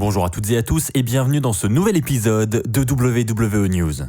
Bonjour à toutes et à tous et bienvenue dans ce nouvel épisode de WWE News.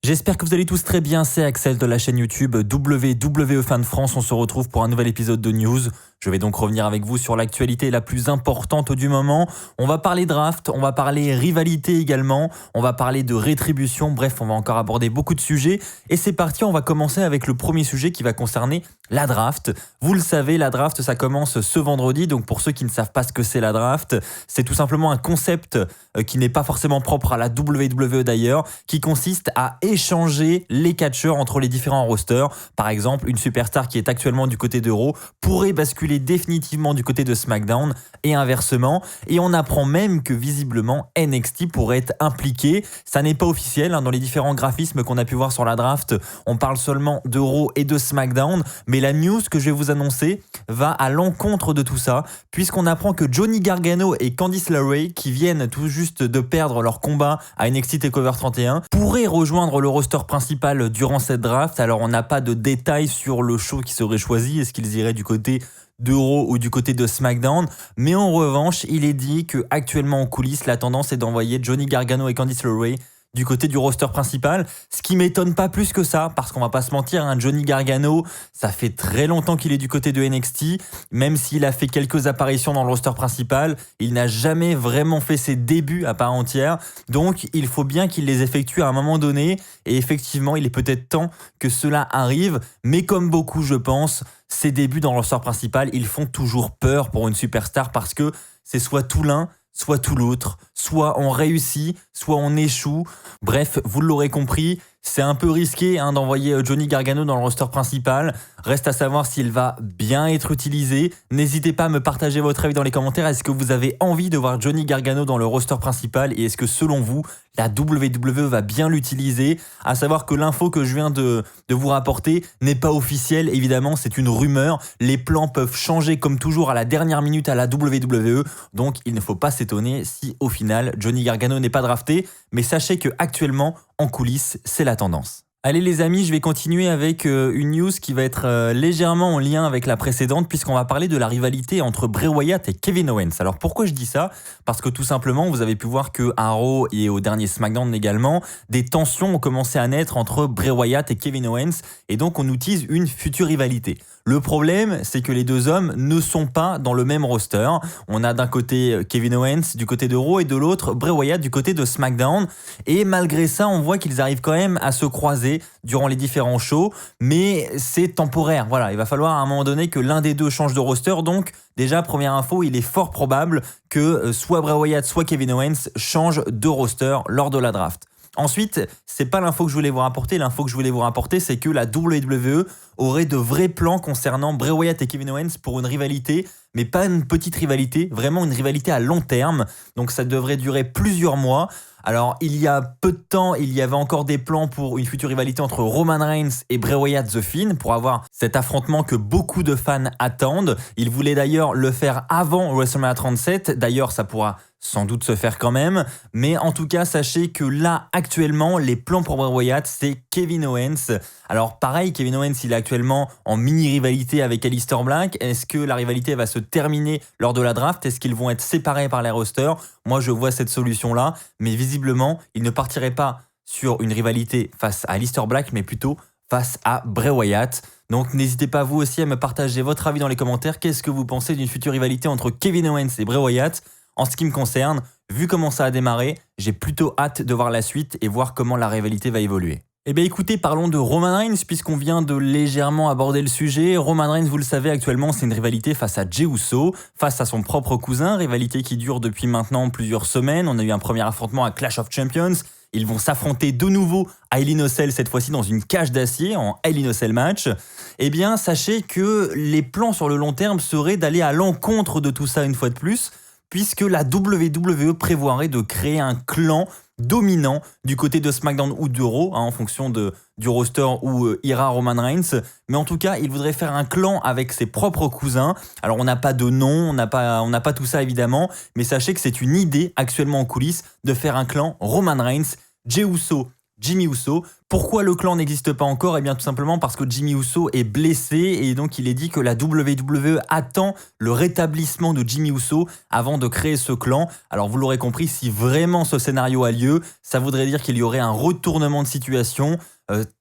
J'espère que vous allez tous très bien, c'est Axel de la chaîne YouTube WWE Fan France, on se retrouve pour un nouvel épisode de news. Je vais donc revenir avec vous sur l'actualité la plus importante du moment. On va parler draft, on va parler rivalité également, on va parler de rétribution, bref, on va encore aborder beaucoup de sujets. Et c'est parti, on va commencer avec le premier sujet qui va concerner la draft. Vous le savez, la draft, ça commence ce vendredi, donc pour ceux qui ne savent pas ce que c'est la draft, c'est tout simplement un concept qui n'est pas forcément propre à la WWE d'ailleurs, qui consiste à échanger les catcheurs entre les différents rosters. Par exemple, une superstar qui est actuellement du côté de Raw pourrait basculer définitivement du côté de SmackDown et inversement. Et on apprend même que visiblement NXT pourrait être impliqué. Ça n'est pas officiel dans les différents graphismes qu'on a pu voir sur la draft. On parle seulement de Raw et de SmackDown. Mais la news que je vais vous annoncer va à l'encontre de tout ça, puisqu'on apprend que Johnny Gargano et Candice LeRae, qui viennent tout juste de perdre leur combat à NXT TakeOver 31, pourraient rejoindre le roster principal durant cette draft. Alors on n'a pas de détails sur le show qui serait choisi. Est-ce qu'ils iraient du côté de Raw ou du côté de SmackDown, mais en revanche, il est dit que actuellement en coulisses, la tendance est d'envoyer Johnny Gargano et Candice LeRae du côté du roster principal, ce qui m'étonne pas plus que ça, parce qu'on va pas se mentir, Johnny Gargano, ça fait très longtemps qu'il est du côté de NXT, même s'il a fait quelques apparitions dans le roster principal, il n'a jamais vraiment fait ses débuts à part entière, donc il faut bien qu'il les effectue à un moment donné, et effectivement, il est peut-être temps que cela arrive, mais comme beaucoup, je pense, ses débuts dans le roster principal, ils font toujours peur pour une superstar, parce que c'est soit tout l'un, soit tout l'autre, soit on réussit, soit on échoue. Bref, vous l'aurez compris, c'est un peu risqué d'envoyer Johnny Gargano dans le roster principal. Reste à savoir s'il va bien être utilisé. N'hésitez pas à me partager votre avis dans les commentaires. Est-ce que vous avez envie de voir Johnny Gargano dans le roster principal et est-ce que selon vous, la WWE va bien l'utiliser? À savoir que l'info que je viens de vous rapporter n'est pas officielle, évidemment, c'est une rumeur. Les plans peuvent changer comme toujours à la dernière minute à la WWE, donc il ne faut pas s'étonner si au final Johnny Gargano n'est pas drafté, mais sachez que actuellement en coulisses, c'est la tendance. Allez les amis, je vais continuer avec une news qui va être légèrement en lien avec la précédente puisqu'on va parler de la rivalité entre Bray Wyatt et Kevin Owens. Alors pourquoi je dis ça? Parce que tout simplement, vous avez pu voir qu'à Raw et au dernier SmackDown également, des tensions ont commencé à naître entre Bray Wyatt et Kevin Owens et donc on nous tease une future rivalité. Le problème, c'est que les deux hommes ne sont pas dans le même roster. On a d'un côté Kevin Owens du côté de Raw et de l'autre Bray Wyatt du côté de SmackDown. Et malgré ça, on voit qu'ils arrivent quand même à se croiser durant les différents shows. Mais c'est temporaire. Voilà, il va falloir à un moment donné que l'un des deux change de roster. Donc déjà, première info, il est fort probable que soit Bray Wyatt, soit Kevin Owens changent de roster lors de la draft. Ensuite, c'est pas l'info que je voulais vous rapporter. L'info que je voulais vous rapporter, c'est que la WWE aurait de vrais plans concernant Bray Wyatt et Kevin Owens pour une rivalité, mais pas une petite rivalité, vraiment une rivalité à long terme. Donc ça devrait durer plusieurs mois. Alors, il y a peu de temps, il y avait encore des plans pour une future rivalité entre Roman Reigns et Bray Wyatt The Fiend pour avoir cet affrontement que beaucoup de fans attendent. Ils voulaient d'ailleurs le faire avant WrestleMania 37. D'ailleurs, ça pourra sans doute se faire quand même. Mais en tout cas, sachez que là, actuellement, les plans pour Bray Wyatt, c'est Kevin Owens. Alors pareil, Kevin Owens, il est actuellement en mini-rivalité avec Aleister Black. Est-ce que la rivalité va se terminer lors de la draft? Est-ce qu'ils vont être séparés par les rosters? Moi, je vois cette solution-là. Mais visiblement, il ne partirait pas sur une rivalité face à Aleister Black, mais plutôt face à Bray Wyatt. Donc n'hésitez pas vous aussi à me partager votre avis dans les commentaires. Qu'est-ce que vous pensez d'une future rivalité entre Kevin Owens et Bray Wyatt? En ce qui me concerne, vu comment ça a démarré, j'ai plutôt hâte de voir la suite et voir comment la rivalité va évoluer. Eh bien écoutez, parlons de Roman Reigns puisqu'on vient de légèrement aborder le sujet. Roman Reigns, vous le savez, actuellement c'est une rivalité face à Jey Uso, face à son propre cousin, rivalité qui dure depuis maintenant plusieurs semaines. On a eu un premier affrontement à Clash of Champions. Ils vont s'affronter de nouveau à Hell in a Cell, cette fois-ci dans une cage d'acier, en Hell in a Cell match. Eh bien, sachez que les plans sur le long terme seraient d'aller à l'encontre de tout ça une fois de plus, puisque la WWE prévoirait de créer un clan dominant du côté de SmackDown ou de Raw, en fonction du roster où ira Roman Reigns. Mais en tout cas, il voudrait faire un clan avec ses propres cousins. Alors on n'a pas de nom, on n'a pas tout ça évidemment, mais sachez que c'est une idée actuellement en coulisses de faire un clan Roman Reigns, Jey Uso, Jimmy Uso. Pourquoi le clan n'existe pas encore? Eh bien tout simplement parce que Jimmy Uso est blessé et donc il est dit que la WWE attend le rétablissement de Jimmy Uso avant de créer ce clan. Alors vous l'aurez compris, si vraiment ce scénario a lieu, ça voudrait dire qu'il y aurait un retournement de situation,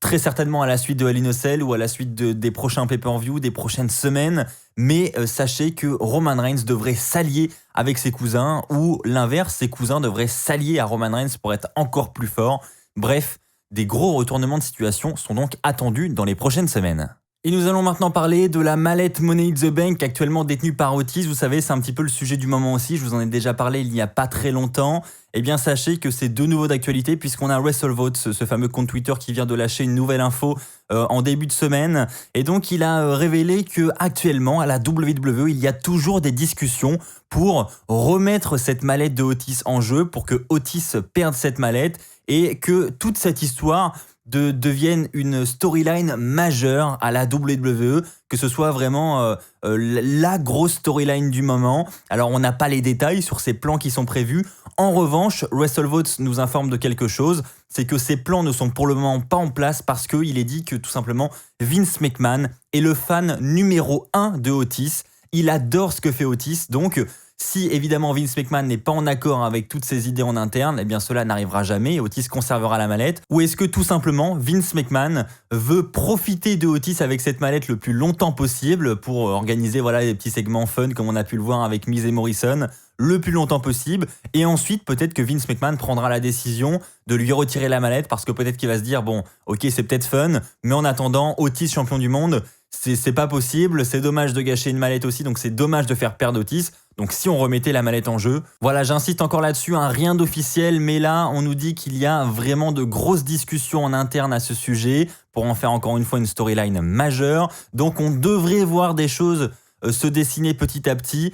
très certainement à la suite de Hell in a Cell ou à la suite des prochains pay-per-view, des prochaines semaines. Mais sachez que Roman Reigns devrait s'allier avec ses cousins ou l'inverse, ses cousins devraient s'allier à Roman Reigns pour être encore plus forts. Bref, des gros retournements de situation sont donc attendus dans les prochaines semaines. Et nous allons maintenant parler de la mallette Money in the Bank actuellement détenue par Otis. Vous savez, c'est un petit peu le sujet du moment aussi. Je vous en ai déjà parlé il n'y a pas très longtemps. Eh bien, sachez que c'est de nouveau d'actualité puisqu'on a WrestleVote, ce fameux compte Twitter qui vient de lâcher une nouvelle info en début de semaine. Et donc, il a révélé que actuellement à la WWE, il y a toujours des discussions pour remettre cette mallette de Otis en jeu, pour que Otis perde cette mallette et que toute cette histoire devienne une storyline majeure à la WWE, que ce soit vraiment la grosse storyline du moment. Alors on n'a pas les détails sur ces plans qui sont prévus. En revanche, WrestleVote nous informe de quelque chose, c'est que ces plans ne sont pour le moment pas en place parce qu'il est dit que tout simplement Vince McMahon est le fan numéro 1 de Otis. Il adore ce que fait Otis, donc si évidemment Vince McMahon n'est pas en accord avec toutes ses idées en interne, eh bien cela n'arrivera jamais et Otis conservera la mallette. Ou est-ce que tout simplement Vince McMahon veut profiter de Otis avec cette mallette le plus longtemps possible pour organiser des petits segments fun comme on a pu le voir avec Miz et Morrison le plus longtemps possible, et ensuite peut-être que Vince McMahon prendra la décision de lui retirer la mallette parce que peut-être qu'il va se dire bon ok c'est peut-être fun mais en attendant Otis champion du monde c'est pas possible, c'est dommage de gâcher une mallette aussi, donc c'est dommage de faire perdre Otis. Donc si on remettait la mallette en jeu, voilà, j'insiste encore là-dessus, rien d'officiel, mais là on nous dit qu'il y a vraiment de grosses discussions en interne à ce sujet pour en faire encore une fois une storyline majeure. Donc on devrait voir des choses se dessiner petit à petit.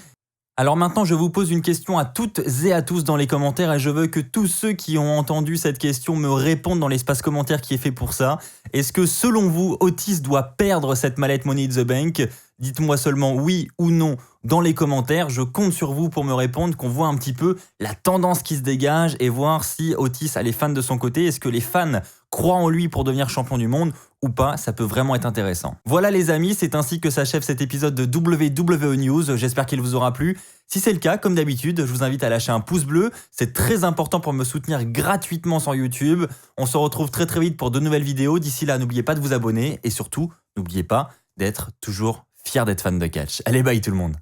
Alors maintenant, je vous pose une question à toutes et à tous dans les commentaires et je veux que tous ceux qui ont entendu cette question me répondent dans l'espace commentaire qui est fait pour ça. Est-ce que selon vous, Otis doit perdre cette mallette Money in the Bank? Dites-moi seulement oui ou non dans les commentaires. Je compte sur vous pour me répondre, qu'on voit un petit peu la tendance qui se dégage et voir si Otis a les fans de son côté. Est-ce que les fans croient en lui pour devenir champion du monde ou pas? Ça peut vraiment être intéressant. Voilà les amis, c'est ainsi que s'achève cet épisode de WWE News. J'espère qu'il vous aura plu. Si c'est le cas, comme d'habitude, je vous invite à lâcher un pouce bleu. C'est très important pour me soutenir gratuitement sur YouTube. On se retrouve très très vite pour de nouvelles vidéos. D'ici là, n'oubliez pas de vous abonner et surtout, n'oubliez pas d'être toujours fier d'être fan de catch. Allez, bye tout le monde.